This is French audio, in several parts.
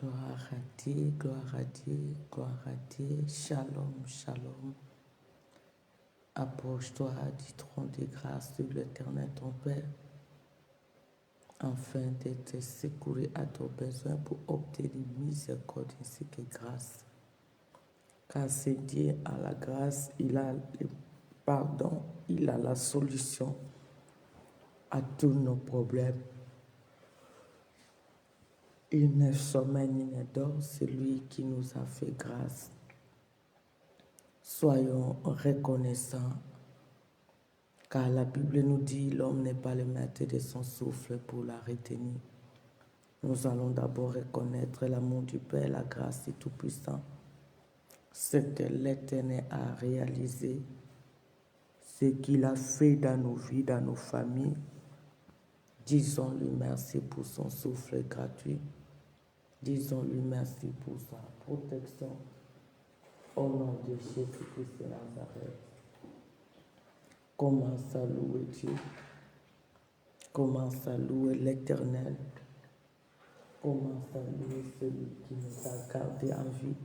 Gloire à Dieu, gloire à Dieu, gloire à Dieu. Shalom, shalom. Approche-toi du trône de grâce de l'Éternel, ton Père, afin d'être secouru à ton besoin pour obtenir miséricorde ainsi que grâce. Car c'est Dieu a la grâce, il a le pardon, il a la solution à tous nos problèmes. Il ne sommeille ni ne dort, c'est lui qui nous a fait grâce. Soyons reconnaissants, car la Bible nous dit l'homme n'est pas le maître de son souffle pour la retenir. Nous allons d'abord reconnaître l'amour du Père, la grâce du Tout-Puissant, ce que l'Éternel a réalisé, ce qu'il a fait dans nos vies, dans nos familles. Disons-lui merci pour son souffle gratuit. Disons-lui merci pour sa protection. Au nom de Jésus-Christ de Nazareth. Commence à louer Dieu. Commence à louer l'Éternel. Commence à louer celui qui nous a gardés en vie.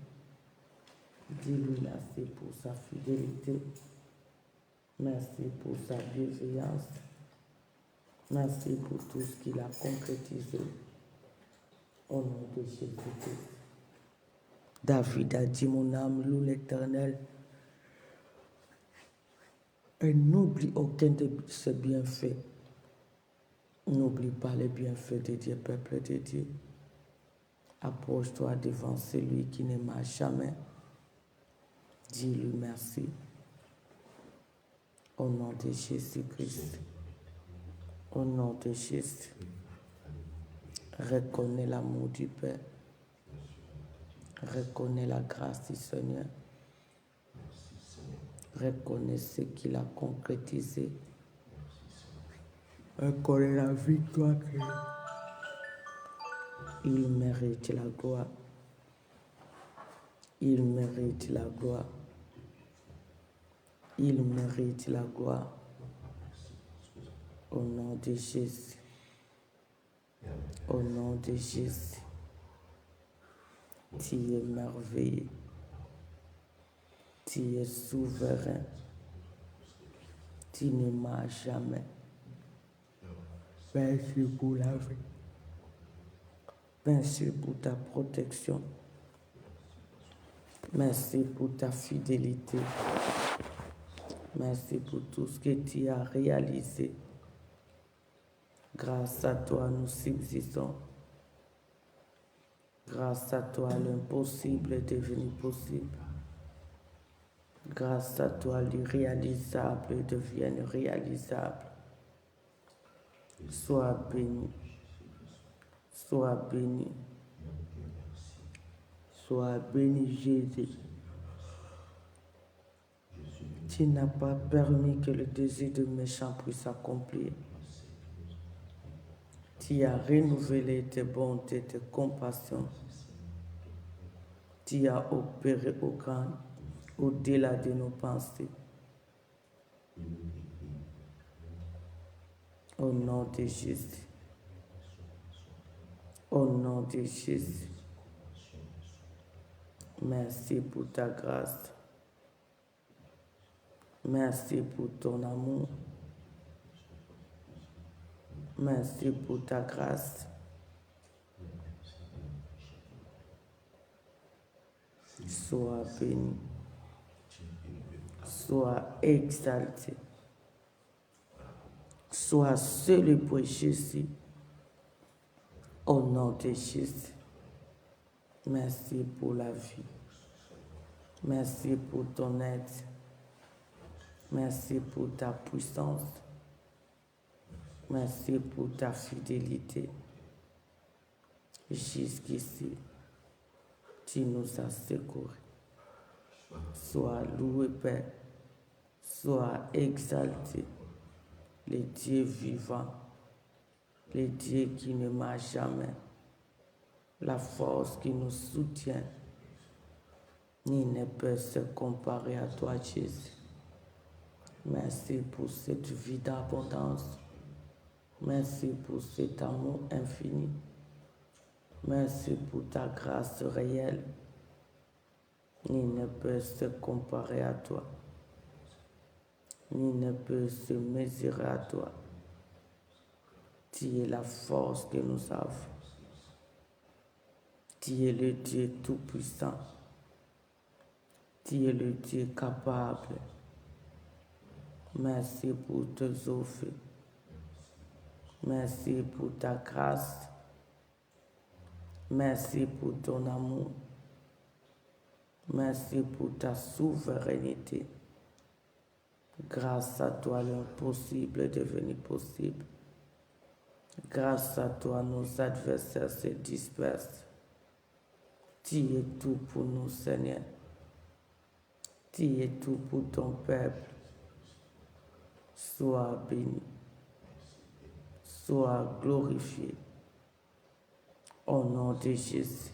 Dis-lui merci pour sa fidélité. Merci pour sa bienveillance. Merci pour tout ce qu'il a concrétisé. Au nom de Jésus-Christ. David a dit, mon âme loue l'Éternel. Et n'oublie aucun de ses bienfaits. N'oublie pas les bienfaits de Dieu, peuple de Dieu. Approche-toi devant celui qui ne marche jamais. Dis-lui merci. Au nom de Jésus-Christ. Au nom de Jésus. Reconnais l'amour du Père. Reconnais la grâce du Seigneur. Reconnais ce qu'il a concrétisé. Reconnais la victoire qu'il mérite la gloire. Il mérite la gloire. Il mérite la gloire. Au nom de Jésus. Au nom de Jésus. Tu es merveilleux. Tu es souverain. Tu ne marches jamais. Merci pour la vie. Merci pour ta protection. Merci pour ta fidélité. Merci pour tout ce que tu as réalisé. Grâce à toi, nous subsistons. Grâce à toi, l'impossible est devenu possible. Grâce à toi, l'irréalisable devient réalisable. Sois béni. Sois béni. Sois béni, Jésus. Tu n'as pas permis que le désir de méchant puisse s'accomplir. Tu as renouvelé tes bontés, tes compassions. Tu as opéré au grand, au-delà de nos pensées. Au nom de Jésus. Au nom de Jésus. Merci pour ta grâce. Merci pour ton amour. Merci pour ta grâce. Sois béni. Sois exalté. Sois célébré, Jésus. Au nom de Jésus. Merci pour la vie. Merci pour ton aide. Merci pour ta puissance. Merci pour ta fidélité. Jusqu'ici, tu nous as secourus. Sois loué, Père. Sois exalté. Le Dieu vivant. Le Dieu qui ne marche jamais. La force qui nous soutient. Ni ne peut se comparer à toi, Jésus. Merci pour cette vie d'abondance. Merci pour cet amour infini. Merci pour ta grâce réelle. Nul ne peut se comparer à toi. Nul ne peut se mesurer à toi. Tu es la force que nous avons. Tu es le Dieu tout-puissant. Tu es le Dieu capable. Merci pour tes offres. Merci pour ta grâce. Merci pour ton amour. Merci pour ta souveraineté. Grâce à toi, l'impossible est devenu possible. Grâce à toi, nos adversaires se dispersent. Tu es tout pour nous, Seigneur. Tu es tout pour ton peuple. Sois béni. Sois glorifié. Au nom de Jésus.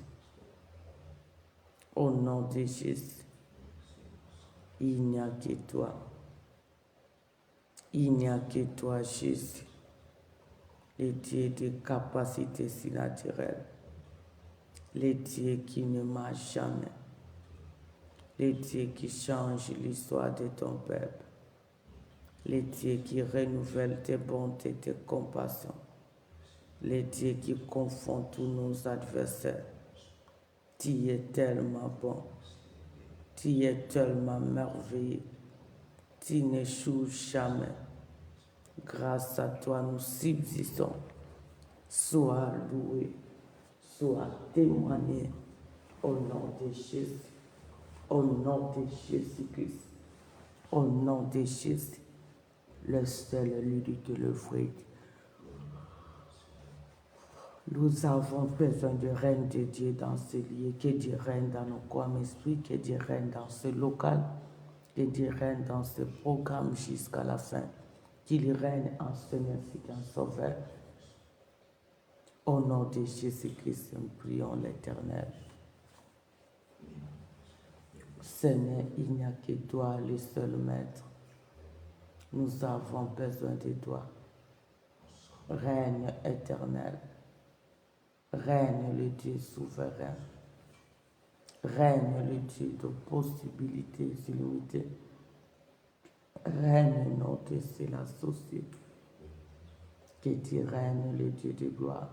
Au nom de Jésus. Il n'y a que toi. Il n'y a que toi, Jésus. Le Dieu de capacité surnaturelle. Le Dieu qui ne marche jamais. Le Dieu qui change l'histoire de ton peuple. Le Dieu qui renouvelle tes bontés et tes compassions. Le Dieu qui confond tous nos adversaires. Tu es tellement bon. Tu es tellement merveilleux. Tu n'échoues jamais. Grâce à toi, nous subsistons. Sois loué. Sois témoigné. Au nom de Jésus. Au nom de Jésus-Christ. Au nom de Jésus. Le seul, l'unique et le vrai. Nous avons besoin du règne de Dieu dans ce lieu, que Dieu règne dans nos corps, esprits, que Dieu règne dans ce local, que Dieu règne dans ce programme jusqu'à la fin, qu'il règne en Seigneur et en Sauveur. Au nom de Jésus-Christ, nous prions l'Éternel. Seigneur, il n'y a que toi, le seul Maître. Nous avons besoin de toi. Règne éternel. Règne le Dieu souverain. Règne le Dieu de possibilités illimitées. Règne notre c'est la société. Que tu règnes le Dieu de gloire.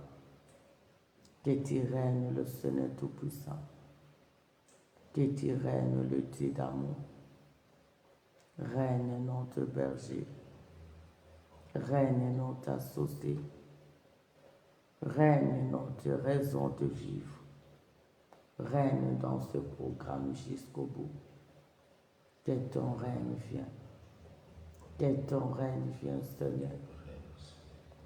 Que tu règnes le Seigneur Tout-Puissant. Que tu règnes le Dieu d'amour. Règne notre berger. Règne notre associé. Règne notre raison de vivre. Règne dans ce programme jusqu'au bout. Que ton règne vienne. Que ton règne vienne, Seigneur.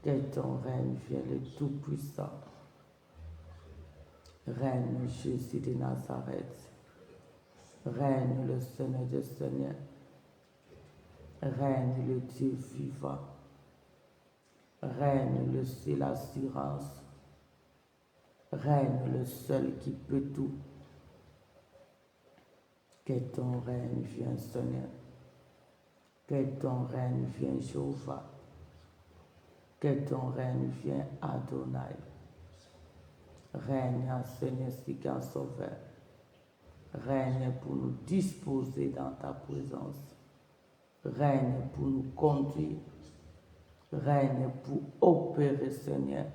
Que ton règne vienne, le Tout-Puissant. Règne Jésus de Nazareth. Règne le Seigneur des Seigneurs. Règne le Dieu vivant. Règne le seul l'assurance. Règne le seul qui peut tout. Que ton règne vienne, Seigneur. Que ton règne vienne, Jéhovah. Que ton règne vienne, Adonai. Règne en Seigneur, Seigneur Sauveur. Règne pour nous disposer dans ta présence. Règne pour nous conduire. Règne pour opérer, Seigneur.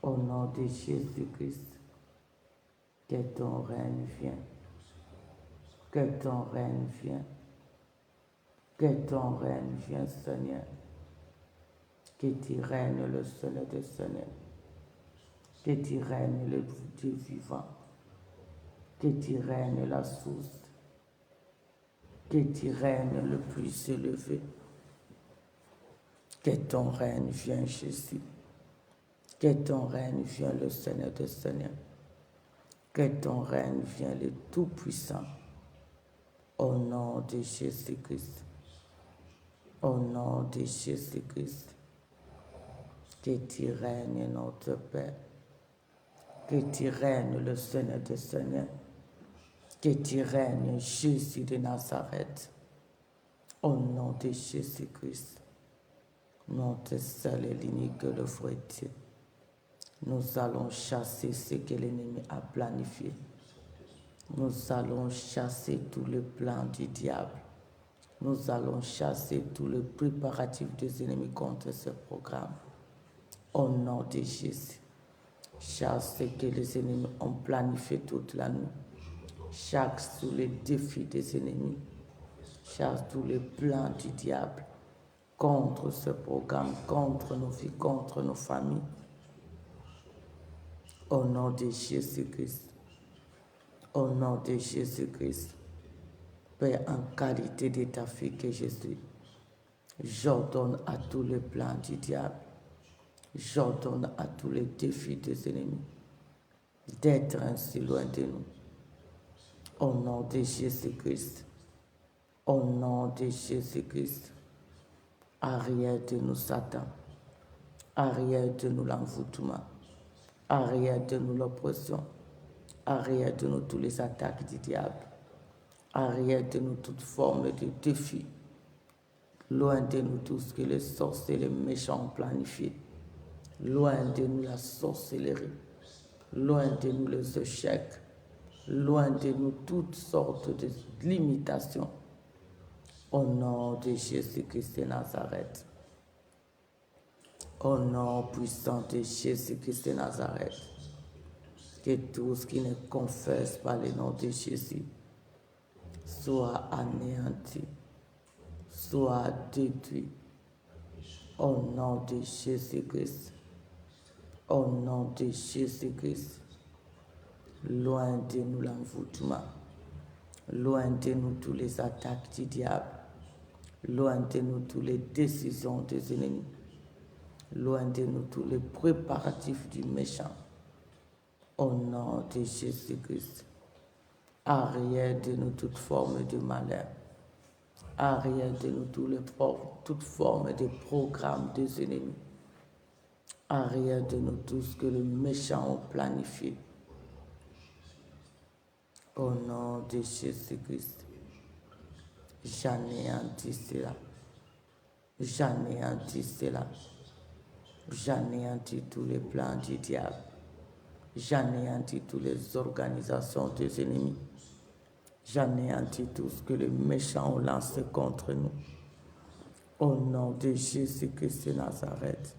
Au nom de Jésus-Christ. Que ton règne vienne. Que ton règne vienne. Que ton règne vienne, Seigneur. Que tu règnes le Seigneur des Seigneurs. Que tu règnes le Dieu vivant. Que tu règnes la source. Que tu règnes le plus élevé. Que ton règne vienne, Jésus. Que ton règne vienne, le Seigneur des Seigneurs. Que ton règne vienne, le Tout-Puissant. Au nom de Jésus-Christ. Au nom de Jésus-Christ. Que tu règnes, notre Père. Que tu règnes, le Seigneur des Seigneurs. Que tu règnes, Jésus de Nazareth. Au nom de Jésus-Christ. Notre seul et l'unique, le vrai Dieu. Nous allons chasser ce que l'ennemi a planifié. Nous allons chasser tous les plans du diable. Nous allons chasser tous les préparatifs des ennemis contre ce programme. Au nom de Jésus, chasse ce que les ennemis ont planifié toute la nuit. Chasse tous les défis des ennemis. Chasse tous les plans du diable contre ce programme, contre nos vies, contre nos familles. Au nom de Jésus-Christ. Au nom de Jésus-Christ. Père, en qualité de ta fille que je suis, j'ordonne à tous les plans du diable, j'ordonne à tous les défis des ennemis d'être ainsi loin de nous. Au nom de Jésus-Christ. Au nom de Jésus-Christ. Arrière de nous, Satan. Arrière de nous, l'envoûtement. Arrière de nous, l'oppression. Arrière de nous, toutes les attaques du diable. Arrière de nous, toute forme de défi. Loin de nous, tout ce que les sorciers et les méchants ont planifié. Loin de nous, la sorcellerie. Loin de nous, les échecs. Loin de nous, toutes sortes de limitations. Au nom de Jésus-Christ de Nazareth. Au nom puissant de Jésus-Christ de Nazareth. Que tout ce qui ne confesse pas le nom de Jésus soit anéanti, soit détruit. Au nom de Jésus-Christ. Au nom de Jésus-Christ. Loin de nous l'envoûtement. Loin de nous toutes les attaques du diable. Loin de nous toutes les décisions des ennemis. Loin de nous tous les préparatifs du méchant. Au nom de Jésus-Christ. Arrière de nous toute forme de malheur. Arrière de nous toute forme de programme des ennemis. Arrière de nous tout ce que les méchants ont planifié. Au nom de Jésus-Christ. J'anéantis cela. J'anéantis cela. J'anéantis tous les plans du diable. J'anéantis toutes les organisations des ennemis. J'anéantis tout ce que les méchants ont lancé contre nous. Au nom de Jésus-Christ de Nazareth.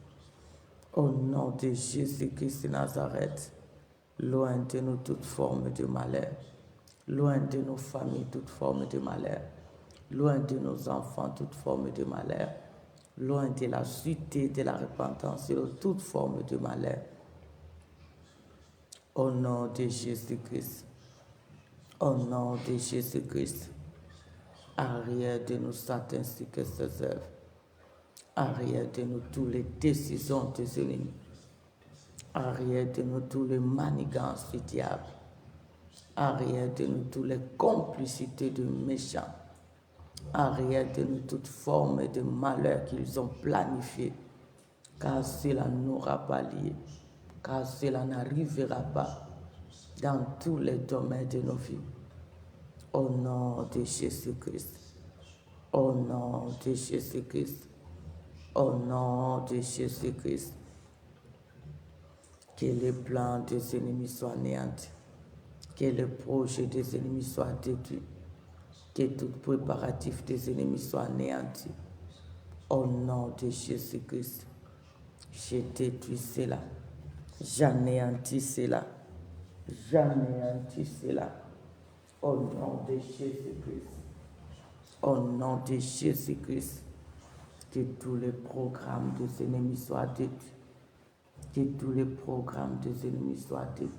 Au nom de Jésus-Christ de Nazareth. Loin de nous toute forme de malheur. Loin de nos familles toute forme de malheur. Loin de nos enfants toute forme de malheur. Loin de la cité, de la repentance et de toute forme de malheur. Au nom de Jésus-Christ. Au nom de Jésus-Christ. Arrière de nous, Satan ainsi que ses œuvres. Arrière de nous toutes les décisions des ennemis. Arrière de nous toutes les manigances du diable. Arrière de nous toutes les complicités de méchants. Arrière de nous toute forme de malheur qu'ils ont planifié. Car cela n'aura pas lieu. Car cela n'arrivera pas dans tous les domaines de nos vies. Au nom de Jésus-Christ. Au nom de Jésus-Christ. Au nom de Jésus-Christ. Que les plans des ennemis soient anéantis. Que les projets des ennemis soient détruits. Que tout préparatif des ennemis soit anéanti. Au nom de Jésus-Christ. Je détruis cela. J'anéantis cela. J'anéantis cela. Au nom de Jésus-Christ. Au nom de Jésus-Christ. Que tous les programmes des ennemis soient détruits. Que tous les programmes des ennemis soient détruits.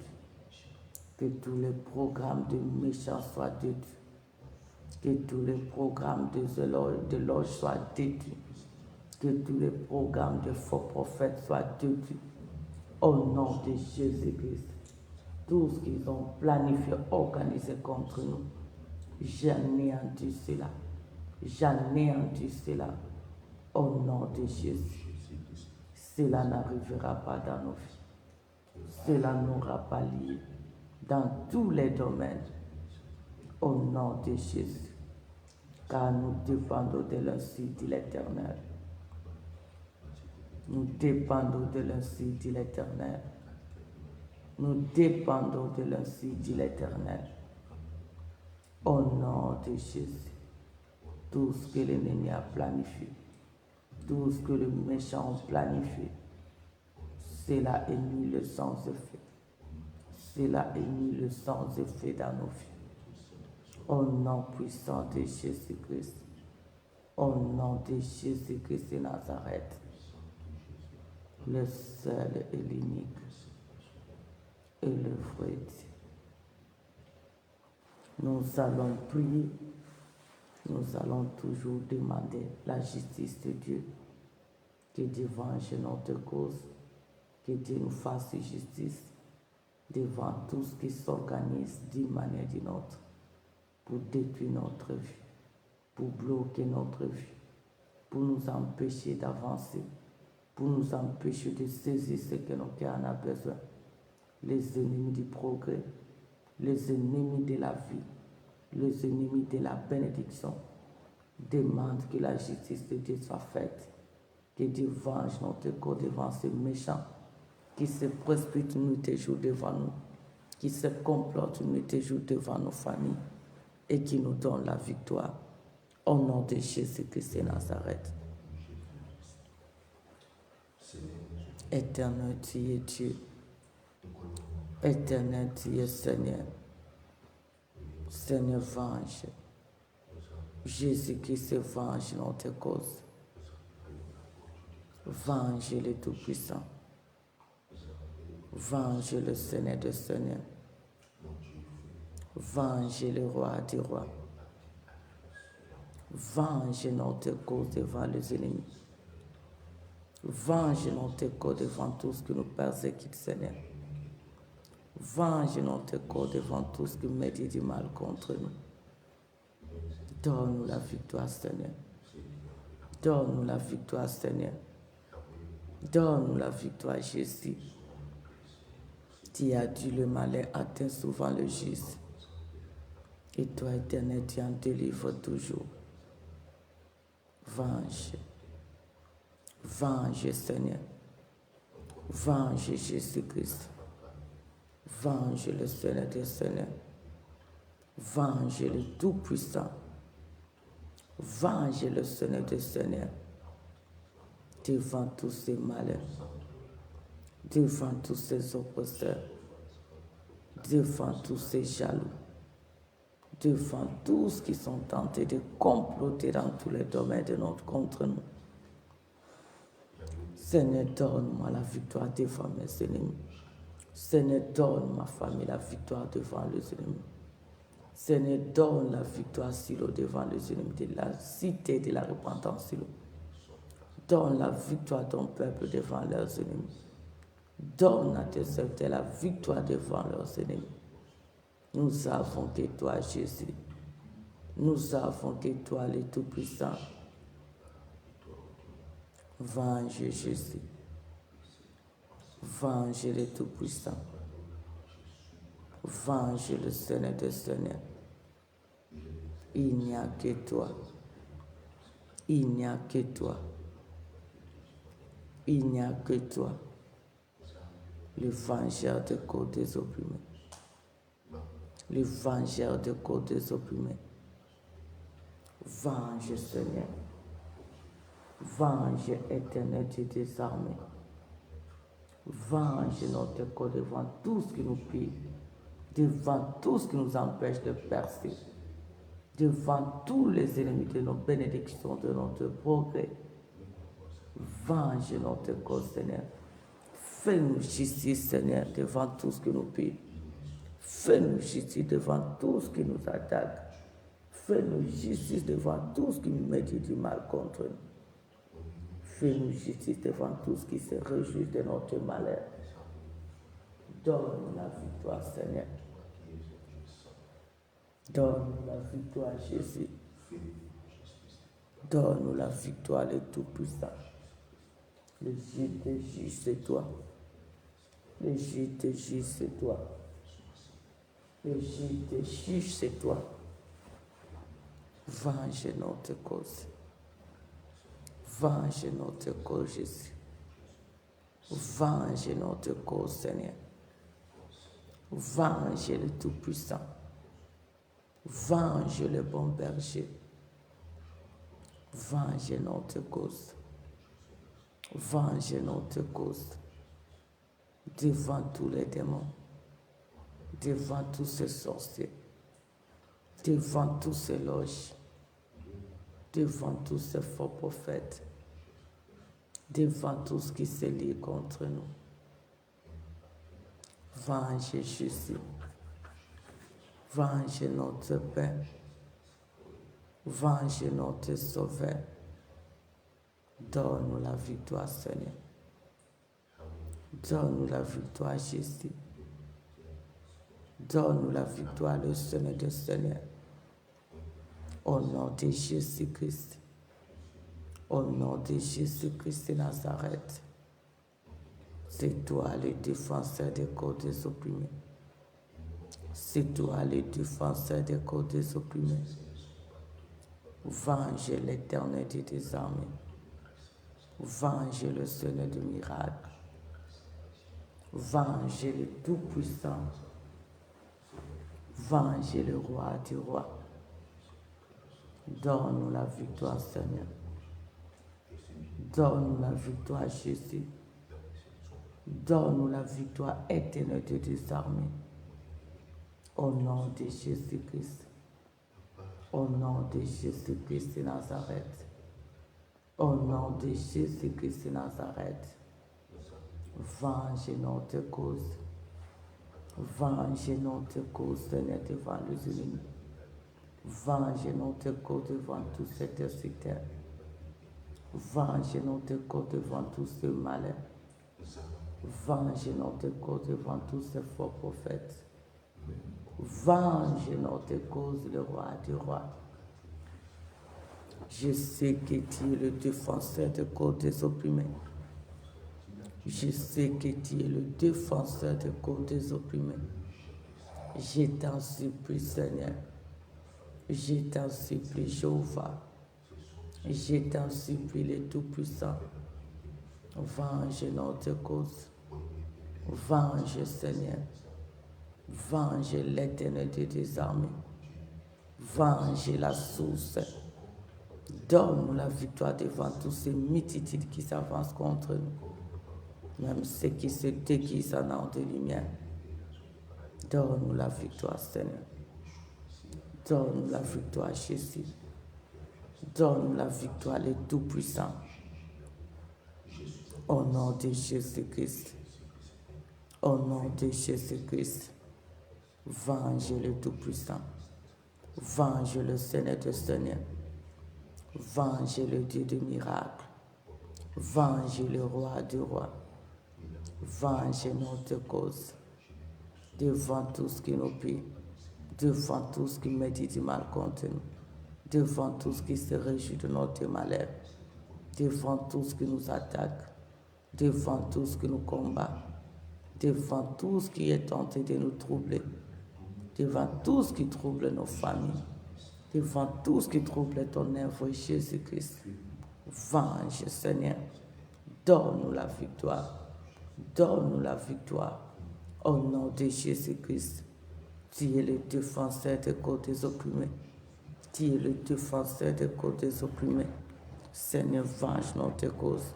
Que tous les programmes de méchants soient détruits. Que tous les programmes de loge soient détruits. Que tous les programmes de faux prophètes soient détruits. Au nom de Jésus-Christ. Tout ce qu'ils ont planifié, organisé contre nous, j'anéantis cela. J'anéantis cela. Au nom de Jésus. Cela n'arrivera pas dans nos vies. Cela n'aura pas lieu dans tous les domaines. Au nom de Jésus. Car nous dépendons de l'insu de l'Éternel. Nous dépendons de l'insu de l'Éternel. Nous dépendons de l'ainsi, dit l'Éternel. Au nom de Jésus, tout ce que l'ennemi a planifié, tout ce que le méchant a planifié, cela est mis le sans effet. Cela est mis le sans effet dans nos vies. Au nom puissant de Jésus-Christ, au nom de Jésus-Christ de Nazareth, le seul et l'unique et le vrai Dieu. Nous allons prier, nous allons toujours demander la justice de Dieu, que Dieu venge notre cause, que Dieu nous fasse justice devant tout ce qui s'organise d'une manière ou d'une autre pour détruire notre vie, pour bloquer notre vie, pour nous empêcher d'avancer, pour nous empêcher de saisir ce que notre cœur en a besoin. Les ennemis du progrès, les ennemis de la vie, les ennemis de la bénédiction demandent que la justice de Dieu soit faite, que Dieu venge notre corps devant ces méchants qui se précipitent nuit et jour devant nous, qui se complotent nuit et jour devant nos familles et qui nous donnent la victoire. Au nom de Jésus-Christ de Nazareth. Éternel, tu es Dieu. Éternel, tu es Seigneur. Seigneur, venge. Jésus-Christ se venge notre cause. Venge le Tout-Puissant. Venge le Seigneur des Seigneurs. Venge le Roi des Rois. Venge notre cause devant les ennemis. Venge notre cause devant tout ce qui nous persécute, Seigneur. Venge notre corps devant tout ce qui médite du mal contre nous. Donne-nous la victoire, Seigneur. Donne-nous la victoire, Seigneur. Donne-nous la victoire, Jésus. Tu as dit le malheur atteint souvent le juste. Et toi, Éternel, tu en délivres toujours. Venge. Venge, Seigneur. Venge Jésus-Christ. Venge le Seigneur des Seigneurs. Venge le Tout-Puissant. Venge le Seigneur des Seigneurs. Devant tous ces malheurs. Devant tous ces oppresseurs. Devant tous ces jaloux. Devant tous qui sont tentés de comploter dans tous les domaines de notre contre nous. Seigneur, donne-moi la victoire devant mes ennemis. Seigneur, donne ma famille la victoire devant les ennemis. Seigneur, donne la victoire sur devant les ennemis de la cité de la repentance. Donne la victoire à ton peuple devant leurs ennemis. Donne à tes serviteurs la victoire devant leurs ennemis. Nous avons que toi, Jésus. Nous avons que toi, le Tout-Puissant. Venge Jésus. Venge le Tout-Puissant. Venge le Seigneur des Seigneurs. Il n'y a que toi. Il n'y a que toi. Il n'y a que toi. Le vengeur de corps des opprimés. Le vengeur de corps des opprimés. Venge, Seigneur. Venge, Éternel Dieu des armées. Venge notre corps devant tout ce qui nous pille, devant tout ce qui nous empêche de percer, devant tous les ennemis de nos bénédictions, de notre progrès. Venge notre corps, Seigneur. Fais-nous justice, Seigneur, devant tout ce qui nous pille. Fais-nous justice devant tout ce qui nous attaque. Fais-nous justice devant tout ce qui nous met du mal contre nous. Fais-nous justice devant tout ce qui se réjouit de notre malheur. Donne-nous la victoire, Seigneur. Donne-nous la victoire, Jésus. Donne-nous la victoire, le Tout-Puissant. Le juge des juges, c'est toi. Le juge des juges, c'est toi. Le juge des juges, c'est toi. Venge notre cause. Venge notre cause, Jésus. Venge notre cause, Seigneur. Venge le Tout-Puissant. Venge le bon berger. Venge notre cause. Venge notre cause. Devant tous les démons. Devant tous ces sorciers. Devant tous ces loges. Devant tous ces faux prophètes. Devant tout ce qui se lie contre nous. Venge Jésus. Venge notre Père. Venge notre Sauveur. Donne-nous la victoire, Seigneur. Donne-nous la victoire, Jésus. Donne-nous la victoire, le Seigneur des Seigneurs. Au nom de Jésus-Christ. Au nom de Jésus-Christ de Nazareth. C'est toi le défenseur des corps des opprimés. C'est toi le défenseur des corps des opprimés. Venge l'Éternel des armées. Venge le Seigneur de miracles. Venge le Tout-Puissant. Venge le Roi du roi. Donne-nous la victoire, Seigneur. Donne-nous la victoire, Jésus. Donne-nous la victoire éternelle de tes armées. Au nom de Jésus-Christ. Au nom de Jésus-Christ de Nazareth. Au nom de Jésus-Christ de Nazareth. Venge notre cause. Venge notre cause, Seigneur, devant les ennemis. Venge notre cause devant tous ces tercitaires. Venge notre cause devant tous ces malheurs. Venge notre cause devant tous ces faux prophètes. Venge notre cause, le roi du roi. Je sais que tu es le défenseur des corps des opprimés. Je sais que tu es le défenseur des corps des opprimés. Je t'en supplie, Seigneur. Je t'en supplie, Jéhovah. Je t'en supplie, le Tout-Puissant. Venge notre cause. Venge, Seigneur. Venge l'Éternel de tes armées. Venge la source. Donne-nous la victoire devant tous ces multitudes qui s'avancent contre nous. Même ceux qui se déguisent en ange de lumière. Donne-nous la victoire, Seigneur. Donne-nous la victoire, Jésus. Donne-nous la victoire, le Tout-Puissant. Au nom de Jésus-Christ. Au nom de Jésus-Christ. Venge le Tout-Puissant. Venge le Seigneur des Seigneurs. Venge le Dieu de miracles. Venge le Roi du roi. Venge notre cause. Devant tout ce qui nous pille. Devant tout ce qui médite du mal contre nous. Devant tout ce qui se réjouit de notre malheur. Devant tout ce qui nous attaque. Devant tout ce qui nous combat. Devant tout ce qui est tenté de nous troubler. Devant tout ce qui trouble nos familles. Devant tout ce qui trouble ton œuvre, Jésus-Christ. Venge, Seigneur. Donne-nous la victoire. Donne-nous la victoire. Au nom de Jésus-Christ. Tu es le défenseur des corps des opprimés. Tu es le défenseur des corps des opprimés. Seigneur, venge notre cause.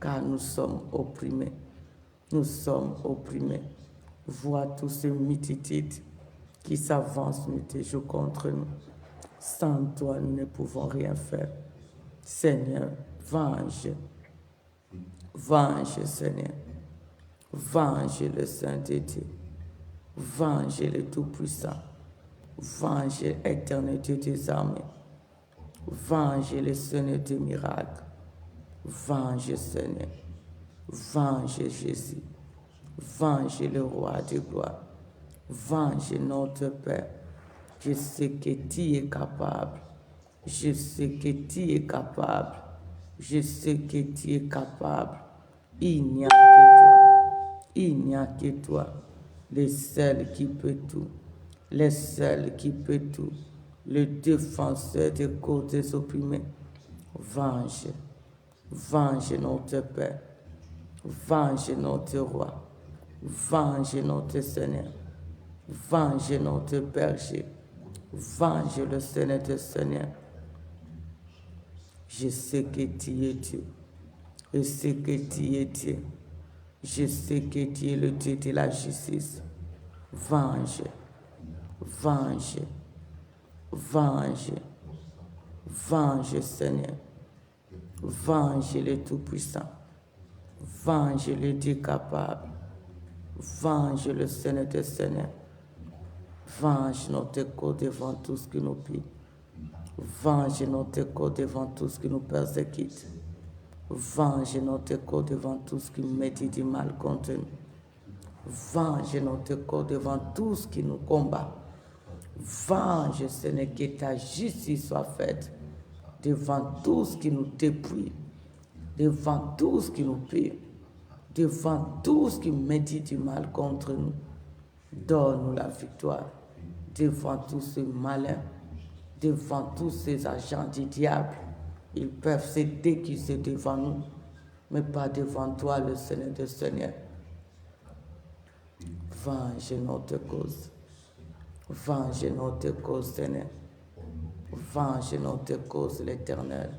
Car nous sommes opprimés. Nous sommes opprimés. Vois tous ces multitudes qui s'avancent nuit et jour contre nous. Sans toi, nous ne pouvons rien faire. Seigneur, venge. Venge, Seigneur. Venge le Saint de Dieu. Venge le Tout-Puissant. Venge l'éternel Dieu des armées. Venge le Seigneur des miracles. Venge, Seigneur. Venge Jésus. Venge le Roi de gloire. Venge notre Père. Je sais que tu es capable. Je sais que tu es capable. Je sais que tu es capable. Il n'y a que toi. Il n'y a que toi. Le seul qui peut tout. Le seul qui peut tout. Le défenseur des corps des opprimés. Venge. Venge notre Père. Venge notre Roi. Venge notre Seigneur. Venge notre berger. Venge le Seigneur des Seigneurs. Je sais que tu es Dieu. Je sais que tu es Dieu. Je sais que tu es le Dieu de la justice. Venge. Venge. Venge. Venge, Seigneur. Venge le Tout-Puissant. Venge le Dieu capable. Venge le Seigneur des Seigneurs. Venge notre cause devant tout ce qui nous pille. Venge notre cause devant tout ce qui nous persécute. Venge notre cause devant tout ce qui médite du mal contre nous. Venge notre cause devant tout ce qui nous combat. Venge, Seigneur, que ta justice soit faite devant tout ce qui nous dépouille, devant tout ce qui nous pille, devant tout ce qui médite du mal contre nous. Donne-nous la victoire devant tous ces malins, devant tous ces agents du diable. Ils peuvent se déguiser devant nous, mais pas devant toi, le Seigneur des Seigneurs. Venge notre cause. Venge notre cause, Seigneur. Venge notre cause, l'Éternel.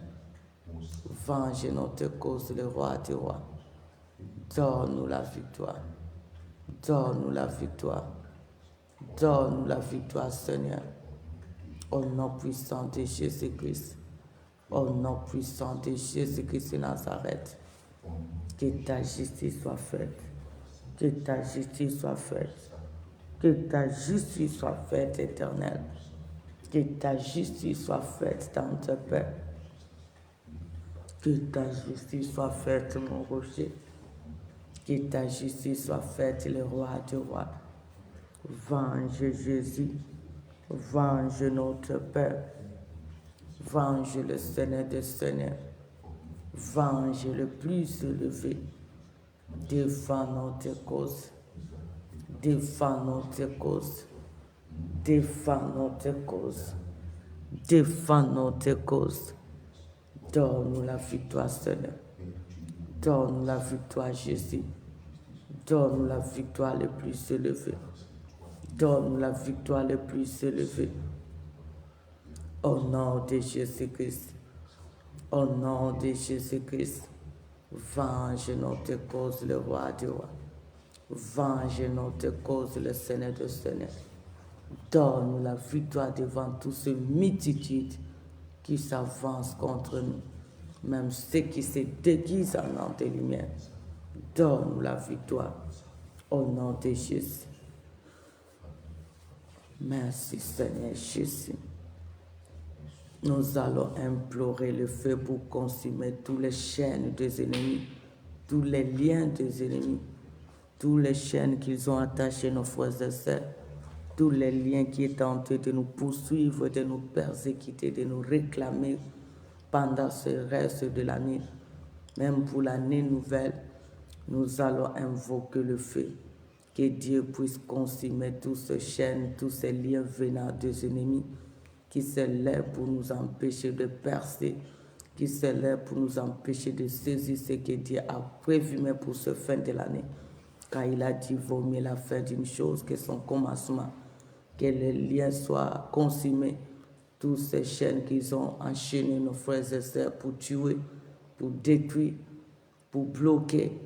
Venge notre cause, le Roi des rois. Donne-nous la victoire. Donne-nous la victoire. Donne-nous la victoire, Seigneur. Au nom puissant de Jésus-Christ. Au nom puissant de Jésus-Christ de Nazareth. Que ta justice soit faite. Que ta justice soit faite. Que ta justice soit faite, Éternel. Que ta justice soit faite dans ton Père. Que ta justice soit faite, mon rocher. Que ta justice soit faite, le Roi des rois. Venge Jésus. Venge notre Père. Venge le Seigneur des Seigneurs. Venge le plus élevé. Défends notre cause. Défends notre cause. Défends notre cause. Défends notre cause. Donne-nous la victoire, Seigneur. Donne-nous la victoire, Jésus. Donne-nous la victoire le plus élevée. Donne-nous la victoire le plus élevée. Au nom de Jésus-Christ. Au nom de Jésus-Christ. Venge notre cause, le Roi des rois. Venge notre cause, le Seigneur des Seigneurs. Donne-nous la victoire devant toutes ces multitudes qui s'avancent contre nous, même ceux qui se déguisent en nom de lumière. Donne-nous la victoire au nom de Jésus. Merci Seigneur Jésus. Nous allons implorer le feu pour consumer toutes les chaînes des ennemis, tous les liens des ennemis, tous les chaînes qu'ils ont attachés nos frères et sœurs, tous les liens qui est tentés de nous poursuivre, de nous persécuter, de nous réclamer pendant ce reste de l'année. Même pour l'année nouvelle, nous allons invoquer le feu. Que Dieu puisse consumer toutes ces chaînes, tous ces liens venant des ennemis qui se lèvent pour nous empêcher de percer, qui se lèvent pour nous empêcher de saisir ce que Dieu a prévu mais pour ce fin de l'année. Car il a dit, vaut mieux la fin d'une chose que son commencement. Que les liens soient consumés, toutes ces chaînes qu'ils ont enchaînées nos frères et sœurs pour tuer, pour détruire, pour bloquer.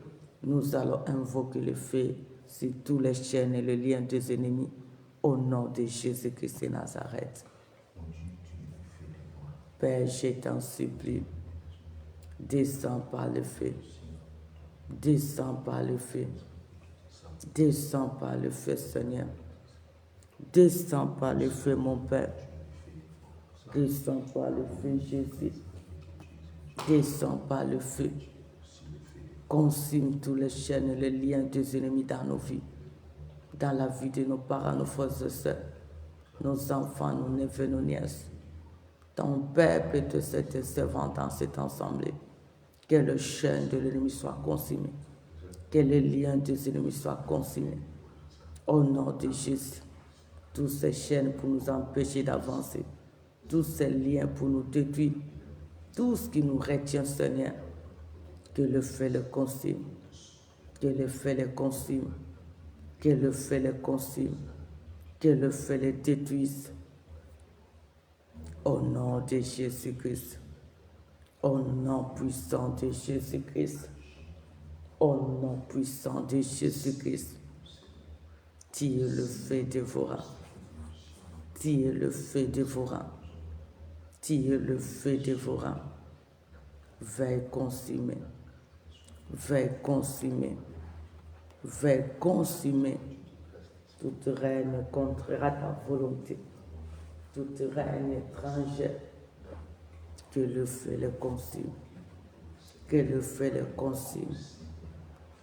Nous allons invoquer le feu sur toutes les chaînes et les liens des ennemis au nom de Jésus-Christ de Nazareth. Père, je t'en supplie, descends par le feu, descends par le feu, descends par le feu, Seigneur. Descends par le feu, mon Père. Descends par le feu, Jésus. Descends par le feu. Consume tous les chaînes et les liens des ennemis dans nos vies, dans la vie de nos parents, nos frères et sœurs, nos enfants, nos neveux, nos nièces. Ton peuple et de cette servante dans cette assemblée. Que le chaîne de l'ennemi soit consumé. Que les liens des ennemis soient consumés. Au nom de Jésus. Toutes ces chaînes pour nous empêcher d'avancer, tous ces liens pour nous détruire, tout ce qui nous retient, Seigneur, que le feu les consume, que le feu les consume, que le feu les consume, que le feu les détruise. Au nom de Jésus-Christ, au nom puissant de Jésus-Christ, au nom puissant de Jésus-Christ, tu es le feu dévorant, tu es le feu dévorant, tu es le feu dévorant. Veuille consumer, veuille consumer, veuille consumer toute reine contraire à ta volonté, toute reine étrangère, que le feu le consume, que le feu le consume,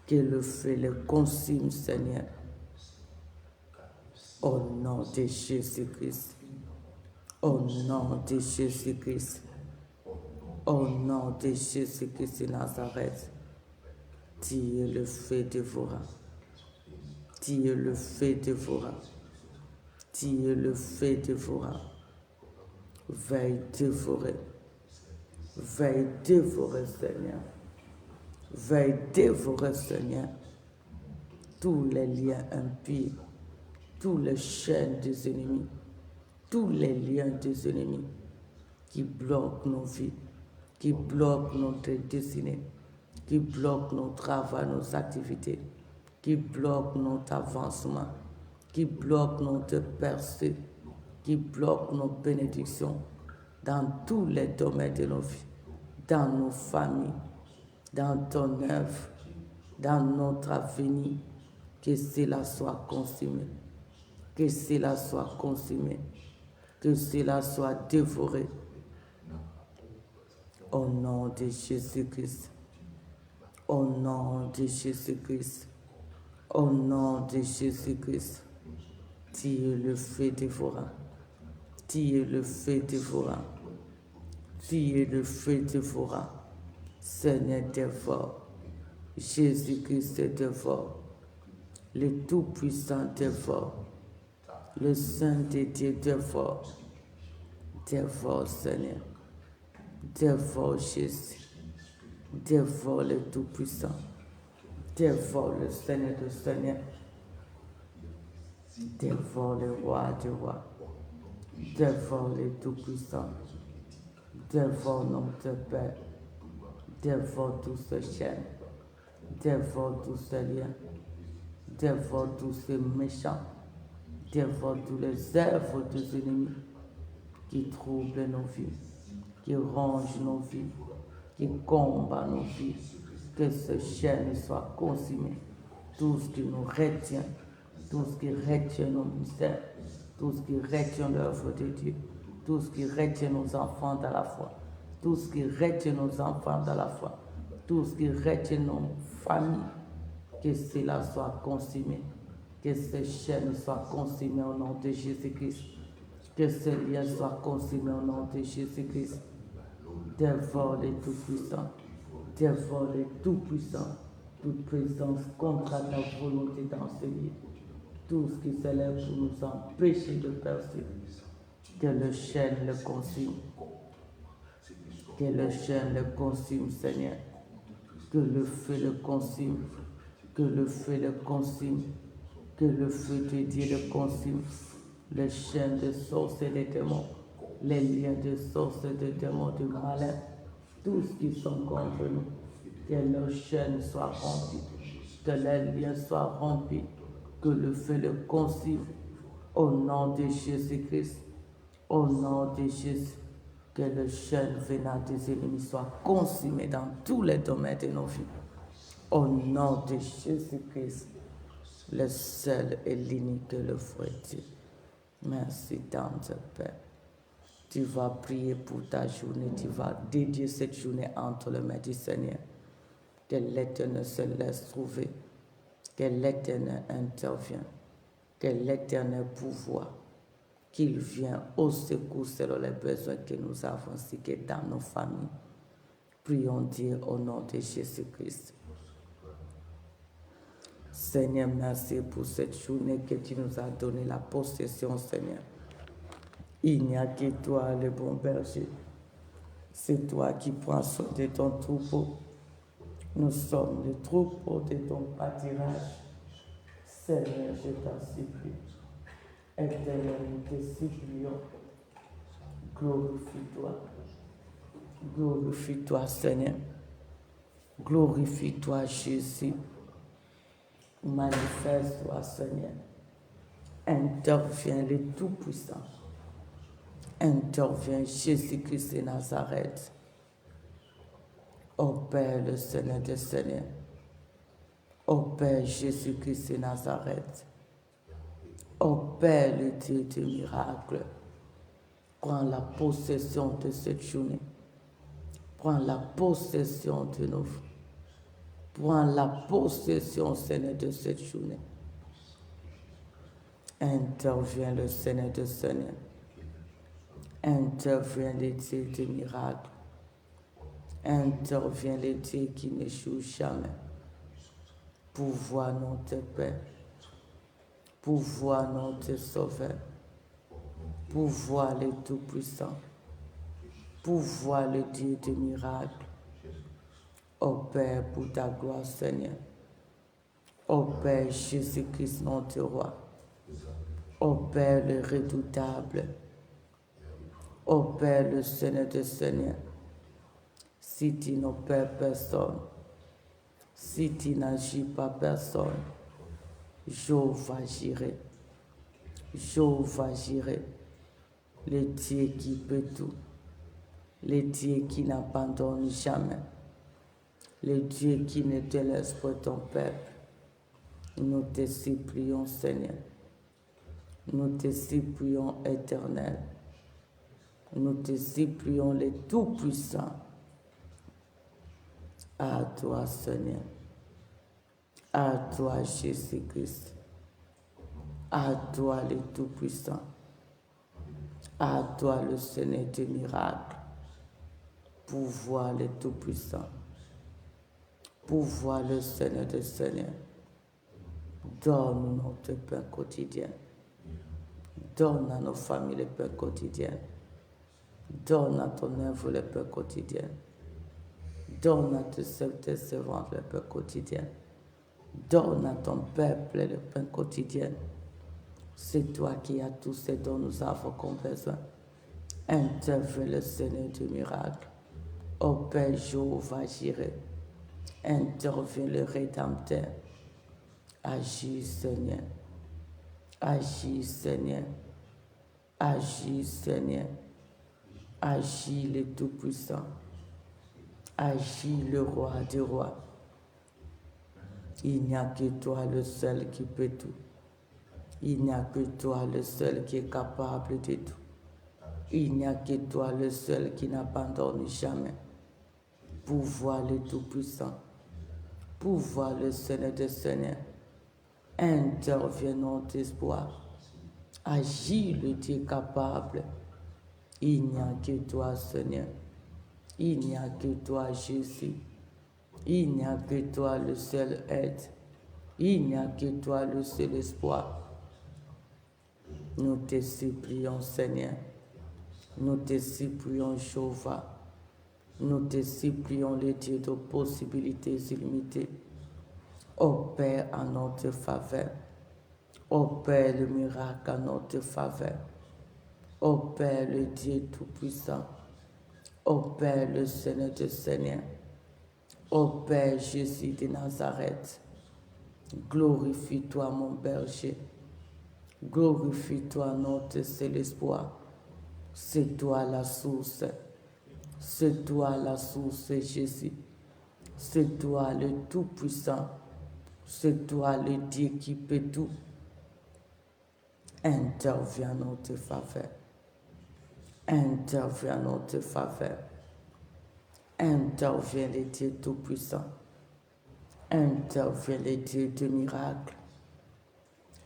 que le feu le consume, Seigneur. Au nom de Jésus-Christ, au nom de Jésus-Christ, au nom de Jésus-Christ de Nazareth, tu es le feu dévorant, tu es le feu dévorant, tu es le feu dévorant. Veuille dévorer, Seigneur, veuille dévorer, Seigneur, tous les liens impies, tous les chaînes des ennemis, tous les liens des ennemis qui bloquent nos vies, qui bloquent notre destinée, qui bloquent nos travaux, nos activités, qui bloquent notre avancement, qui bloquent notre percée, qui bloquent nos bénédictions dans tous les domaines de nos vies, dans nos familles, dans ton œuvre, dans notre avenir, que cela soit consumé, que cela soit consumé, que cela soit dévoré. Au nom de Jésus-Christ, au nom de Jésus-Christ, au nom de Jésus-Christ, tu es le feu dévorant, tu es le feu dévorant, tu es le feu dévorant. Seigneur dévore, Jésus-Christ dévore, le Tout-Puissant dévore, le Saint de Dieu dévore, dévore Seigneur, dévore Jésus, dévore le Tout-Puissant, dévore le Seigneur de Seigneur, dévore le Roi du Roi, dévore le Tout-Puissant, dévore notre Père, dévore tous ces chaînes, dévore tous ces liens, dévore tous ces méchants, dévore tous les œuvres des ennemis qui troublent nos vies, qui rongent nos vies, qui combattent nos vies. Que ces chaînes soient consumées, tout ce qui nous retient, tout ce qui retient nos mystères, tout ce qui retient l'œuvre de Dieu, tout ce qui retient nos enfants dans la foi, tout ce qui retient nos enfants dans la foi, tout ce qui retient nos familles, que cela soit consumé, que ces chaînes soient consumées au nom de Jésus-Christ, que ces liens soient consumés au nom de Jésus-Christ. Dévore les tout-puissants, dévore les tout-puissants, toute présence contre ta volonté dans ce lieu, tout ce qui s'élève pour nous empêcher de percer, que le chêne le consume, que le chêne le consume, Seigneur, que le feu le consume, que le feu le consume, que le feu de Dieu le consume, les chaînes de sources et des démons, les liens de sources et de démons du malin, tous qui sont contre nous, que leurs chaînes soient rompues, que les liens soient rompus, que le feu le consume, au nom de Jésus-Christ, au nom de Jésus, que le chêne venant des ennemis soit consumé dans tous les domaines de nos vies. Au nom de Jésus-Christ, le seul et l'unique, le vrai Dieu. Merci, Tante Père. Tu vas prier pour ta journée, tu vas dédier cette journée entre les mains du Seigneur. Que l'Éternel se laisse trouver, que l'Éternel intervient, que l'Éternel pouvoir, qu'il vienne au secours selon les besoins que nous avons ainsi que dans nos familles. Prions Dieu au nom de Jésus-Christ. Seigneur, merci pour cette journée que tu nous as donné la possession, Seigneur. Il n'y a que toi, le bon berger. C'est toi qui prends soin de ton troupeau. Nous sommes le troupeau de ton pâturage. Seigneur, je t'en supplie. Éternel, nous te supplions, glorifie-toi. Glorifie-toi, Seigneur. Glorifie-toi, Jésus. Manifeste-toi, Seigneur. Interviens le Tout-Puissant. Interviens, Jésus-Christ de Nazareth. Ô Père, le Seigneur des Seigneurs. Ô Père, Jésus-Christ de Nazareth. Ô Père, le Dieu des miracles. Prends la possession de cette journée. Prends la possession de nos vies. Prends la possession, Seigneur, de cette journée. Interviens le Seigneur des Seigneurs. Interviens le Dieu des miracles. Interviens le Dieu qui n'échoue jamais. Pouvoir notre Père. Pouvoir notre Sauveur. Pouvoir le Tout-Puissant. Pouvoir le Dieu des miracles. Ô Père, pour ta gloire, Seigneur. Ô Père, Jésus-Christ, notre Roi. Ô Père, le redoutable. Ô Père, le Seigneur des Seigneurs. Si tu n'opères personne, si tu n'agis pas personne, Jéhovah agirait. Jéhovah agirait. Le Dieu qui peut tout. Le Dieu qui n'abandonne jamais. Le Dieu qui ne te laisse pas ton peuple. Nous te supplions, Seigneur. Nous te supplions, Éternel. Nous te supplions, le Tout-Puissant. À toi, Seigneur. À toi, Jésus-Christ. À toi, le Tout-Puissant. À toi, le Seigneur des miracles. Pouvoir, le Tout-Puissant. Pouvoir, le Seigneur des Seigneurs. Donne notre pain quotidien. Donne à nos familles le pain quotidien. Donne à ton œuvre le pain quotidien. Donne à tes servantes le pain quotidien. Donne à ton peuple le pain quotidien. C'est toi qui as tout ce dont nous avons comme besoin. Interviens le Seigneur du miracle. Ô Père Jéhovah Jireh. Interviens le Rédempteur. Agis, Seigneur. Agis, Seigneur. Agis, Seigneur. Agis, le Tout-Puissant. Agis, le Roi des rois. Il n'y a que toi le seul qui peut tout. Il n'y a que toi le seul qui est capable de tout. Il n'y a que toi le seul qui n'abandonne jamais. Pouvoir le Tout-Puissant. Pouvoir le Seigneur des Seigneurs. Interviens notre espoir. Agis le Dieu capable. Il n'y a que toi, Seigneur. Il n'y a que toi, Jésus. Il n'y a que toi le seul aide. Il n'y a que toi le seul espoir. Nous te supplions, Seigneur. Nous te supplions, Jéhovah. Nous te supplions, le Dieu de possibilités illimitées. Opère en notre faveur. Opère le miracle en notre faveur. Opère le Dieu Tout-Puissant. Opère le Seigneur des Seigneurs. Opère Jésus de Nazareth. Glorifie-toi, mon berger. Glorifie-toi, notre seul espoir. C'est toi la source. C'est toi la source, Jésus. C'est toi le Tout-Puissant. C'est toi le Dieu qui peut tout. Interviens en notre faveur. Interviens en notre faveur. Interviens le Dieu Tout-Puissant. Interviens le Dieu de miracles.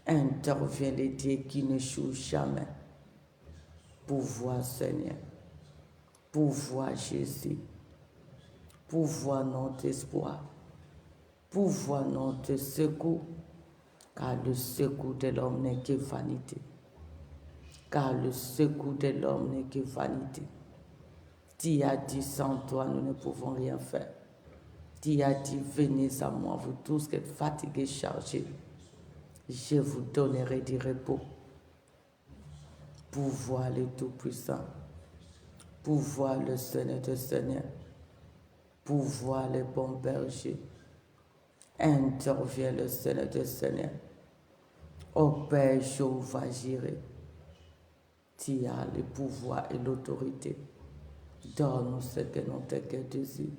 Interviens le Dieu qui n'échoue jamais. Pouvoir, Seigneur. Pouvoir, Jésus. Pouvoir, notre espoir. Pouvoir, notre secours. Car le secours de l'homme n'est que vanité. Car le secours de l'homme n'est que vanité. Tu as dit, sans toi, nous ne pouvons rien faire. Tu as dit, venez à moi, vous tous qui êtes fatigués, chargés. Je vous donnerai du repos. pour voir le Tout-Puissant, pour voir le Seigneur des Seigneurs, pour voir le bon berger. Intervient le Seigneur des Seigneurs. Ô Père Jéhovah Jireh, tu as le pouvoir et l'autorité. Donne-nous ce que notre cœur désire.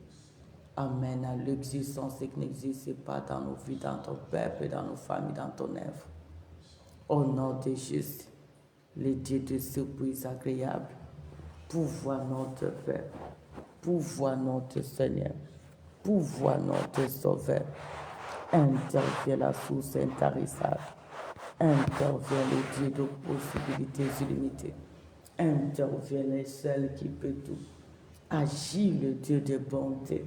Amène à l'existence qui n'existe pas dans nos vies, dans ton peuple, dans nos familles, dans ton œuvre. Au nom de Jésus, le Dieu de surprise agréable, pouvoir notre Père, pouvoir notre Seigneur, pouvoir notre Sauveur. Intervient la source intarissable. Intervient le Dieu de possibilités illimitées. Intervient le seul qui peut tout. Agis le Dieu de bonté.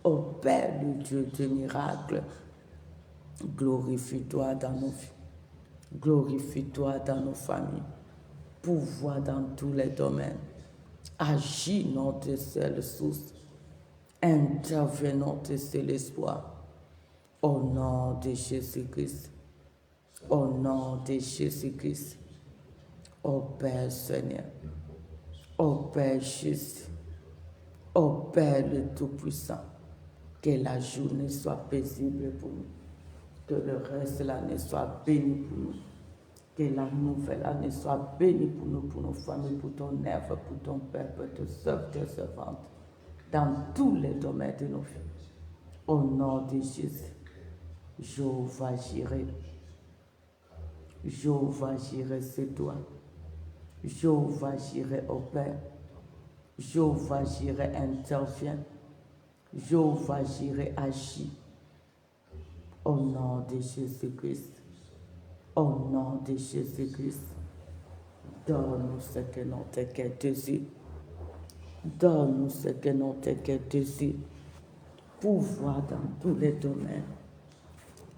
Opère le Dieu de miracles. Glorifie-toi dans nos vies. Glorifie-toi dans nos familles. Pouvoir dans tous les domaines. Agis notre seule source. Intervient notre seul espoir. Au nom de Jésus-Christ. Au nom de Jésus-Christ. Ô Père Seigneur. Ô Père juste. Ô Père le Tout-Puissant. Que la journée soit paisible pour nous. Que le reste de l'année soit béni pour nous. Que la nouvelle année soit bénie pour nous, pour nos familles, pour ton œuvre, pour ton peuple, tes œuvres, tes servantes. Dans tous les domaines de nos vies. Au nom de Jésus. Jéhovah Jireh. Jéhovah Jireh, c'est toi. Jéhovah Jireh, au Père. Jéhovah Jireh, intervient. Jéhovah Jireh, agit. Au nom de Jésus-Christ. Au nom de Jésus-Christ. Donne-nous ce que notre cœur désire. Donne-nous ce que notre cœur désire. Pouvoir dans tous les domaines.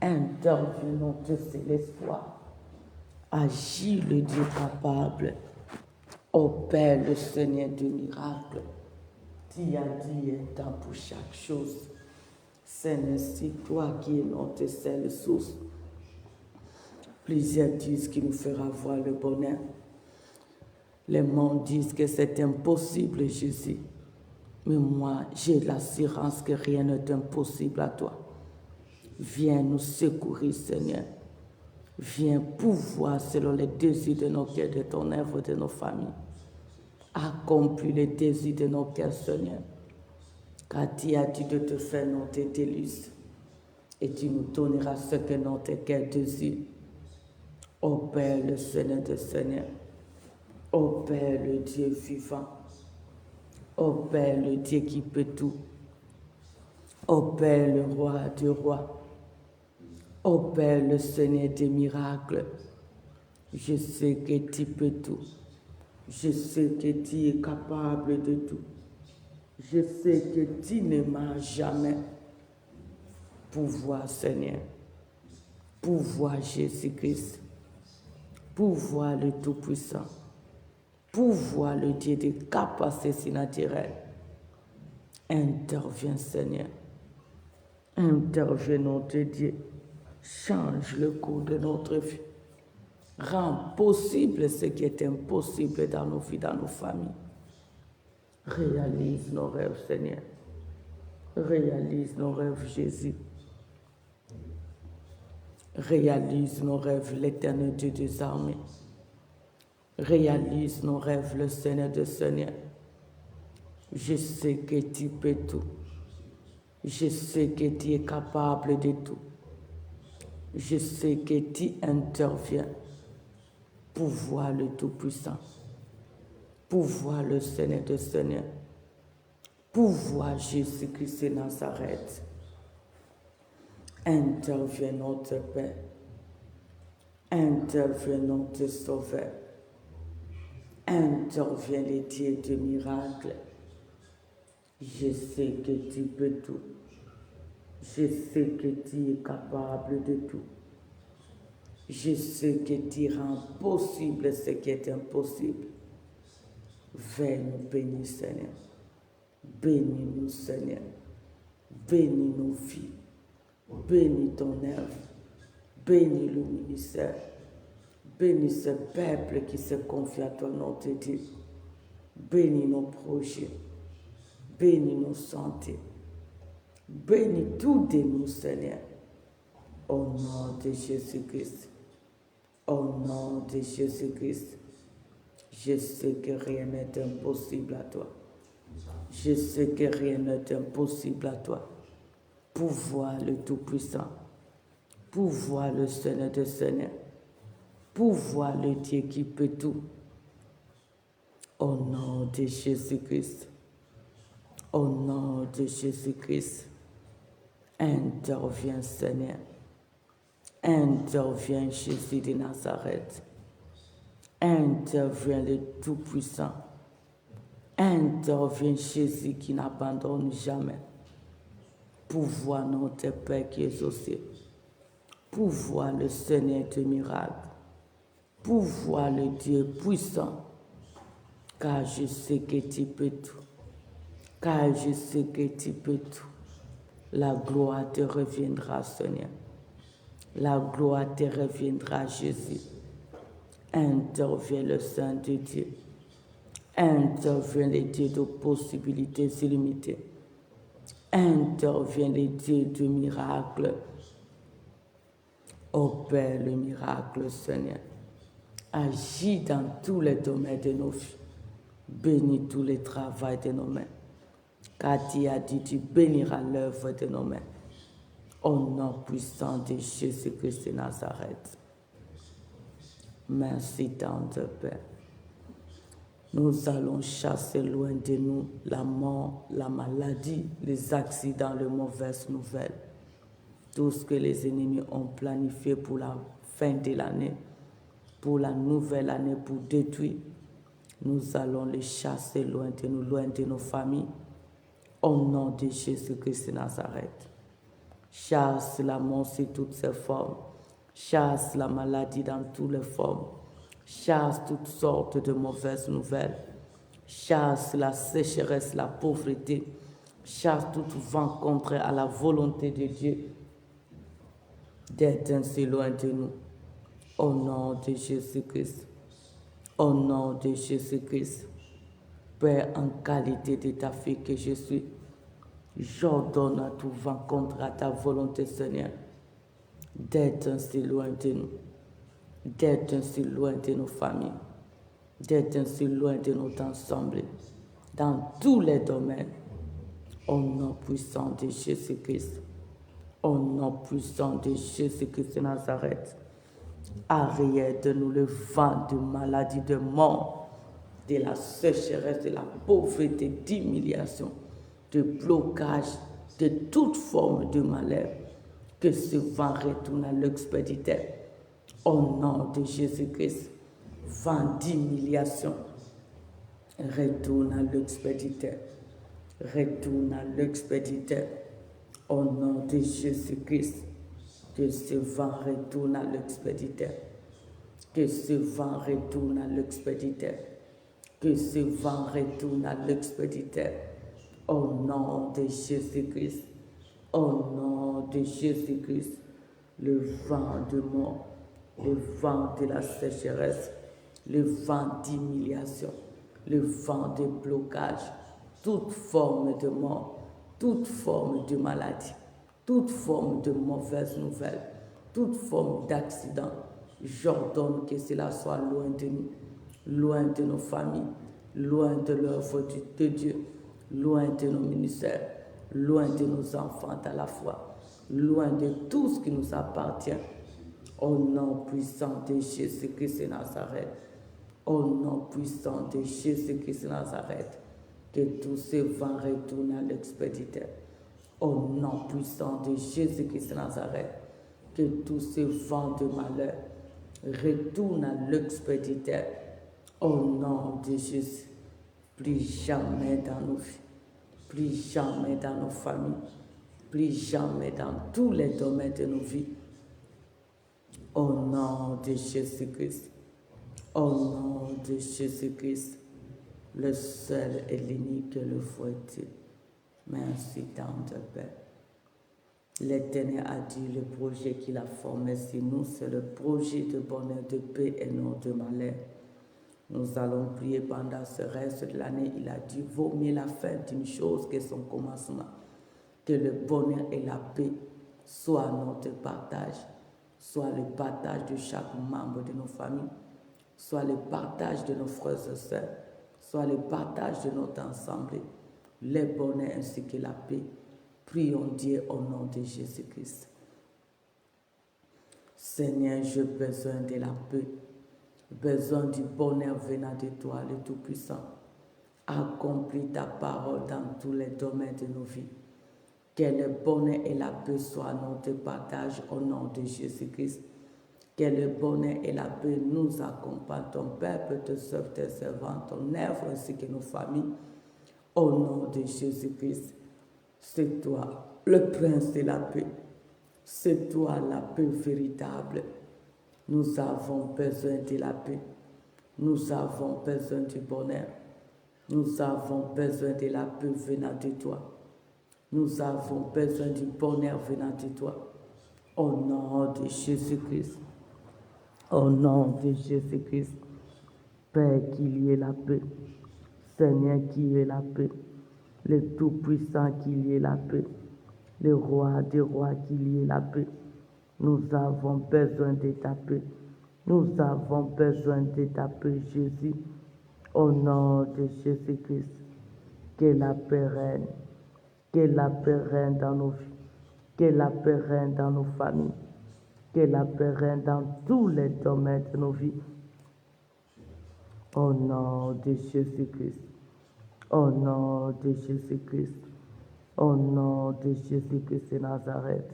Intervient notre l'espoir. Agis le Dieu capable. Ô Père, le Seigneur du miracle. Tu as dit un temps pour chaque chose. Seigneur, c'est toi qui es notre seule source. Plusieurs disent qu'il nous fera voir le bonheur. Les mondes disent que c'est impossible, Jésus. Mais moi, j'ai l'assurance que rien n'est impossible à toi. Viens nous secourir, Seigneur. Viens pouvoir, selon les désirs de nos cœurs, de ton œuvre, de nos familles. Accomplis les désirs de nos cœurs, Seigneur. Car tu as dit de te faire notre délice. Et tu nous donneras ce que notre cœur désire. Ô Père, le Seigneur des Seigneurs. Ô Père, le Dieu vivant. Ô Père, le Dieu qui peut tout. Ô Père, le Roi des rois. Ô Père, le Seigneur des miracles. Je sais que tu peux tout. Je sais que tu es capable de tout. Je sais que tu ne m'as jamais. Pouvoir, Seigneur. Pouvoir, Jésus-Christ. Pouvoir, le Tout-Puissant. Pouvoir, le Dieu des capacités naturelles. Interviens, Seigneur. Interviens, notre Dieu. Change le cours de notre vie. Rends possible ce qui est impossible dans nos vies, dans nos familles. Réalise nos rêves, Seigneur. Réalise nos rêves, Jésus. Réalise nos rêves, l'Éternel Dieu des armées. Réalise nos rêves, le Seigneur des Seigneurs. Je sais que tu peux tout. Je sais que tu es capable de tout. Je sais que tu interviens. Pouvoir le Tout-Puissant. Pouvoir le Seigneur des Seigneurs. Pouvoir Jésus-Christ de Nazareth. Interviens notre Père. Interviens notre Sauveur. Interviens les dieux de miracles. Je sais que tu peux tout. Je sais que tu es capable de tout. Je sais que tu rends possible ce qui est impossible. Viens nous bénir, Seigneur. Bénis-nous, Seigneur. Bénis nos vies. Bénis ton œuvre. Bénis le ministère. Bénis ce peuple qui se confie à toi, notre Dieu. Bénis nos projets. Bénis nos santé. Bénis tout de nous, Seigneur. Au nom de Jésus-Christ. Au nom de Jésus-Christ. Je sais que rien n'est impossible à toi. Je sais que rien n'est impossible à toi. Pouvoir le Tout-Puissant. Pouvoir le Seigneur des Seigneurs. Pouvoir le Dieu qui peut tout. Au nom de Jésus-Christ. Au nom de Jésus-Christ. Interviens, Seigneur. Interviens, Jésus de Nazareth. Interviens, le Tout-Puissant. Interviens, Jésus qui n'abandonne jamais. Pouvoir notre Père qui est exaucé. Pouvoir le Seigneur de miracles. Pouvoir le Dieu puissant. Car je sais que tu peux tout. Car je sais que tu peux tout. La gloire te reviendra, Seigneur. La gloire te reviendra, Jésus. Interviens le Saint de Dieu. Interviens les dieux de possibilités illimitées. Interviens les dieux de miracles. Opère le miracle, Seigneur. Agis dans tous les domaines de nos vies. Bénis tous les travaux de nos mains. Car tu as dit, tu béniras l'œuvre de nos mains. Au nom puissant de Jésus-Christ de Nazareth. Merci, tendre Père. Nous allons chasser loin de nous la mort, la maladie, les accidents, les mauvaises nouvelles. Tout ce que les ennemis ont planifié pour la fin de l'année, pour la nouvelle année, pour détruire. Nous allons les chasser loin de nous, loin de nos familles. Au nom de Jésus-Christ de Nazareth. Chasse la mort sous toutes ses formes. Chasse la maladie dans toutes les formes. Chasse toutes sortes de mauvaises nouvelles. Chasse la sécheresse, la pauvreté. Chasse tout vent contraire à la volonté de Dieu d'être ainsi loin de nous. Au nom de Jésus-Christ. Au nom de Jésus-Christ. Père, en qualité de ta fille que je suis, j'ordonne à tout vent contre à ta volonté, Seigneur, d'être ainsi loin de nous, d'être ainsi loin de nos familles, d'être ainsi loin de notre ensemble, dans tous les domaines, au nom puissant de Jésus-Christ, au nom puissant de Jésus-Christ de Nazareth. Arrière de nous le vent de maladie, de mort, de la sécheresse, de la pauvreté, d'humiliation, de blocage, de toute forme de malheur, que ce vent retourne à l'expéditeur. Au nom de Jésus-Christ, vent d'humiliation, retourne à l'expéditeur. Retourne à l'expéditeur. Au nom de Jésus-Christ, que ce vent retourne à l'expéditeur. Que ce vent retourne à l'expéditeur. Que ce vent retourne à l'expéditeur. Au nom de Jésus-Christ. Au nom de Jésus-Christ. Le vent de mort. Le vent de la sécheresse. Le vent d'humiliation. Le vent de blocage. Toute forme de mort. Toute forme de maladie. Toute forme de mauvaise nouvelle. Toute forme d'accident. J'ordonne que cela soit loin de nous, loin de nos familles, loin de l'œuvre de Dieu, loin de nos ministères, loin de nos enfants à la foi, loin de tout ce qui nous appartient. Au nom puissant de Jésus-Christ de Nazareth, au nom puissant de Jésus-Christ de Nazareth, que tous ces vents retournent à l'expéditeur. Au nom puissant de Jésus-Christ de Nazareth, que tous ces vents de malheur retournent à l'expéditeur. Au nom de Jésus, plus jamais dans nos vies, plus jamais dans nos familles, plus jamais dans tous les domaines de nos vies. Au nom de Jésus-Christ, au nom de Jésus-Christ, le seul et l'unique, le vrai Dieu. Merci, tendre Père. L'Éternel a dit, le projet qu'il a formé sur nous, c'est le projet de bonheur, de paix et non de malheur. Nous allons prier pendant ce reste de l'année. Il a dit, vaut mieux la fin d'une chose que son commencement. Que le bonheur et la paix soient notre partage, soit le partage de chaque membre de nos familles, soit le partage de nos frères et sœurs, soit le partage de notre assemblée, le bonheur ainsi que la paix. Prions Dieu au nom de Jésus-Christ. Seigneur, j'ai besoin de la paix, besoin du bonheur venant de toi, le Tout-Puissant. Accomplis ta parole dans tous les domaines de nos vies. Que le bonheur et la paix soient notre partage au nom de Jésus-Christ. Que le bonheur et la paix nous accompagnent, ton peuple, tes soeurs, tes servants, ton œuvre ainsi que nos familles. Au nom de Jésus-Christ, c'est toi, le prince de la paix. C'est toi la paix véritable. Nous avons besoin de la paix. Nous avons besoin du bonheur. Nous avons besoin de la paix venant de toi. Nous avons besoin du bonheur venant de toi. Au nom de Jésus-Christ. Au nom de Jésus-Christ. Père, qu'il y ait la paix. Seigneur, qu'il y ait la paix. Le Tout-Puissant, qu'il y ait la paix. Le Roi des rois, qu'il y ait la paix. Nous avons besoin de ta paix. Nous avons besoin de ta paix, Jésus. Au nom de Jésus-Christ. Que la paix règne. Que la paix règne dans nos vies. Que la paix règne dans nos familles. Que la paix règne dans tous les domaines de nos vies. Au nom de Jésus-Christ. Au nom de Jésus-Christ. Au nom de Jésus-Christ de Nazareth.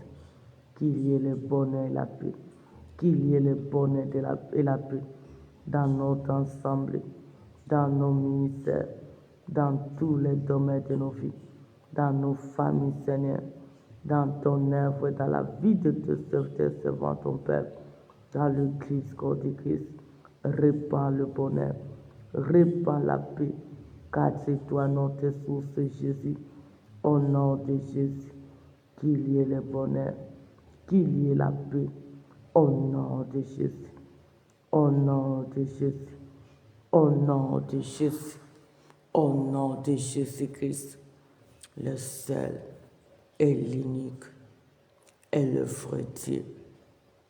Qu'il y ait le bonheur et la paix. Qu'il y ait le bonheur et la paix dans notre ensemble, dans nos ministères, dans tous les domaines de nos vies, dans nos familles, Seigneur, dans ton œuvre, dans la vie de tes servants, ton Père, dans l'Église, corps de Christ. Répands le bonheur, répands la paix, car c'est toi notre source, Jésus. Au nom de Jésus, qu'il y ait le bonheur, qu'il y ait la paix, au nom de Jésus, au nom de Jésus, au nom de Jésus, au nom de Jésus-Christ, le seul et l'unique et le vrai Dieu.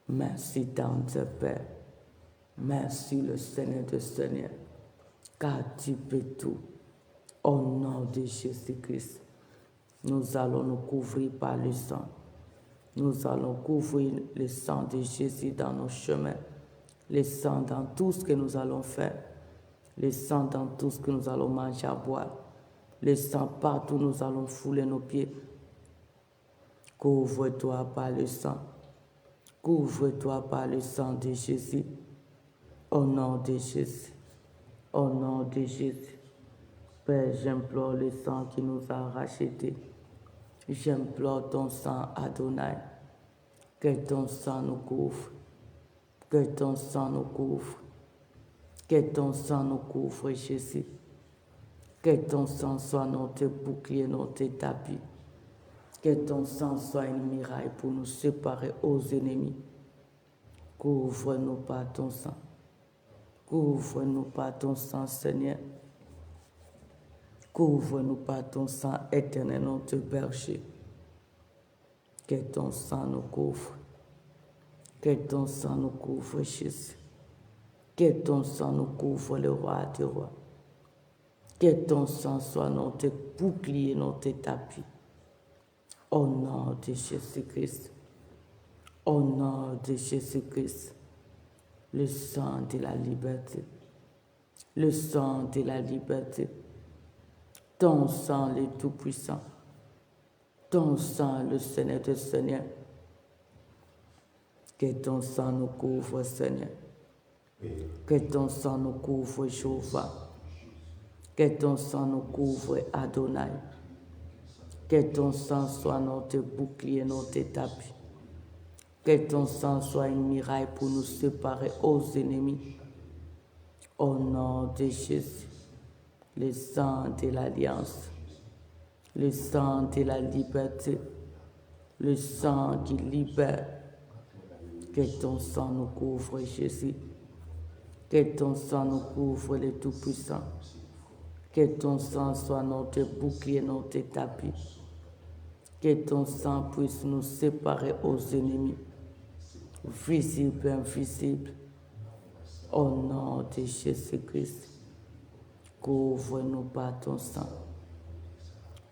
Merci dans tes Père. Merci le Seigneur des Seigneurs, car tu peux tout. Au nom de Jésus-Christ, nous allons nous couvrir par le sang. Nous allons couvrir le sang de Jésus dans nos chemins, le sang dans tout ce que nous allons faire, le sang dans tout ce que nous allons manger à boire, le sang partout où nous allons fouler nos pieds. Couvre-toi par le sang. Couvre-toi par le sang de Jésus. Au nom de Jésus. Au nom de Jésus. Père, j'implore le sang qui nous a rachetés. J'implore ton sang, Adonai. Que ton sang nous couvre. Que ton sang nous couvre. Que ton sang nous couvre, Jésus. Que ton sang soit notre bouclier, notre tapis. Que ton sang soit une muraille pour nous séparer aux ennemis. Couvre-nous par ton sang. Couvre-nous par ton sang, Seigneur. Couvre-nous par ton sang éternel, notre berger. Que ton sang nous couvre. Que ton sang nous couvre, Jésus. Que ton sang nous couvre, le roi des rois. Que ton sang soit notre bouclier, notre tapis. Au nom de Jésus-Christ. Au nom de Jésus-Christ. Le sang de la liberté. Le sang de la liberté. Ton sang, le Tout-Puissant. Ton sang, le Seigneur des Seigneurs. Que ton sang nous couvre, Seigneur. Que ton sang nous couvre, Jéhovah. Que ton sang nous couvre, Adonai. Que ton sang soit notre bouclier, notre tapis. Que ton sang soit une muraille pour nous séparer aux ennemis. Au nom de Jésus, le sang de l'alliance, le sang de la liberté, le sang qui libère. Que ton sang nous couvre, Jésus. Que ton sang nous couvre, le Tout-Puissant. Que ton sang soit notre bouclier, notre tapis. Que ton sang puisse nous séparer aux ennemis, visibles et invisibles. Au nom de Jésus-Christ, couvre-nous par ton sang.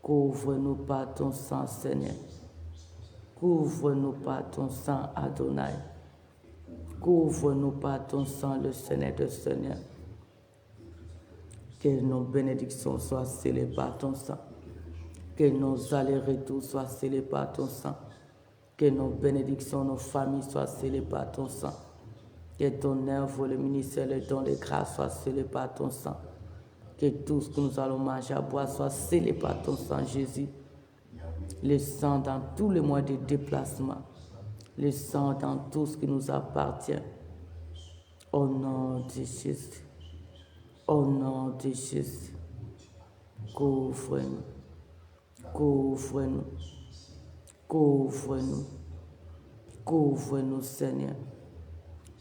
Couvre-nous par ton sang, Seigneur. Couvre-nous par ton sang, Adonai. Couvre-nous par ton sang, le Seigneur de Seigneur. Que nos bénédictions soient scellées par ton sang. Que nos allers-retours soient scellés par ton sang. Que nos bénédictions, nos familles soient scellées par ton sang. Que ton œuvre, le ministère, le don de grâce soient scellés par ton sang. Que tout ce que nous allons manger à boire soit scellé par ton sang, Jésus. Le sang dans tous les mois de déplacement. Le sang dans tout ce qui nous appartient. Au nom de Jésus. Au nom de Jésus. Couvre-nous. Couvre-nous. Couvre-nous. Couvre-nous, Seigneur,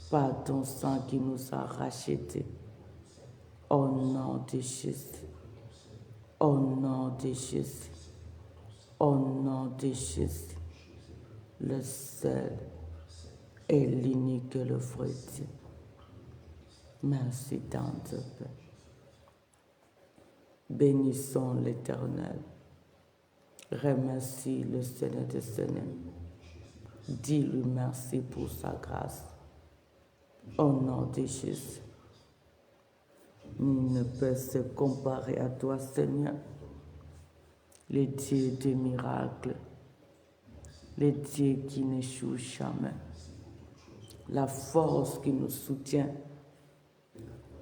par ton sang qui nous a rachetés. Au nom de Jésus. Au nom de Jésus. Au nom de Jésus. Le seul et l'unique, le vrai Dieu. Merci, Tante Père. Bénissons l'Éternel. Remercie le Seigneur des Seigneurs. Dis-lui merci pour sa grâce. Au nom de Jésus. Nul ne peut se comparer à toi, Seigneur, le Dieu des miracles, le Dieu qui n'échoue jamais, la force qui nous soutient,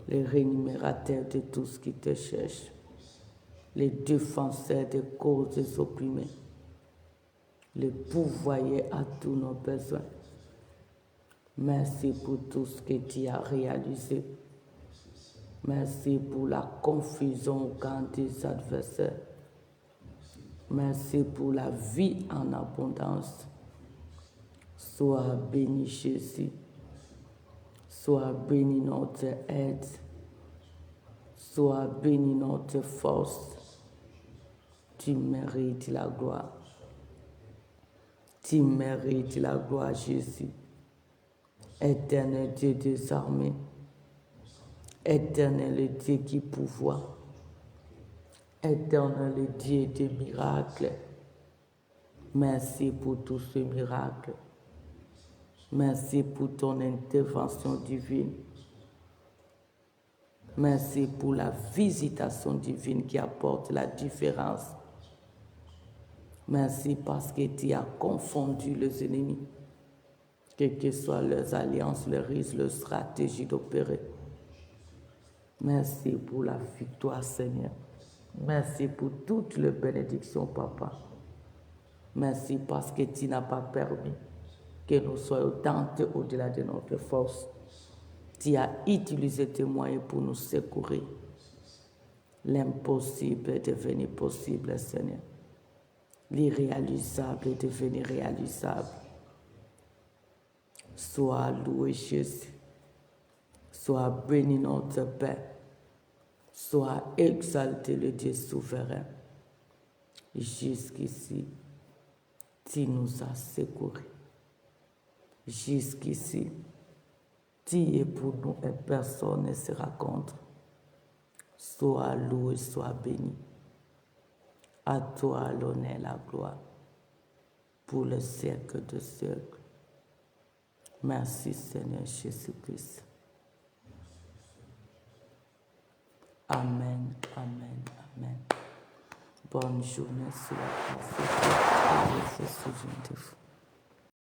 le rémunérateur de tout ce qui te cherche, le défenseur des causes des opprimés, le pourvoyeur à tous nos besoins. Merci pour tout ce que tu as réalisé. Merci pour la confusion au camp des adversaires. Merci pour la vie en abondance. Sois béni, Jésus. Sois béni notre aide. Sois béni notre force. Tu mérites la gloire. Tu mérites la gloire, Jésus. Éternel Dieu des armées. Éternel Dieu qui pourvoit. Éternel Dieu des miracles. Merci pour tous ces miracles. Merci pour ton intervention divine. Merci pour la visitation divine qui apporte la différence. Merci parce que tu as confondu les ennemis, quelles que soient leurs alliances, leurs risques, leurs stratégies d'opérer. Merci pour la victoire, Seigneur. Merci pour toutes les bénédictions, Papa. Merci parce que tu n'as pas permis que nous soyons tentés au-delà de notre force. Tu as utilisé tes moyens pour nous secourir. L'impossible est devenu possible, Seigneur. L'irréalisable est devenu réalisable. Sois loué, Jésus. Sois béni, notre Père. Sois exalté, le Dieu souverain. Jusqu'ici, tu nous as secourus. Jusqu'ici, tu es pour nous et personne ne sera contre. Sois loué, sois béni. À toi l'honneur et la gloire pour le siècle de siècles. Merci Seigneur Jésus-Christ. Amen, amen, amen. Bonne journée sur la place. Je se souviens de vous.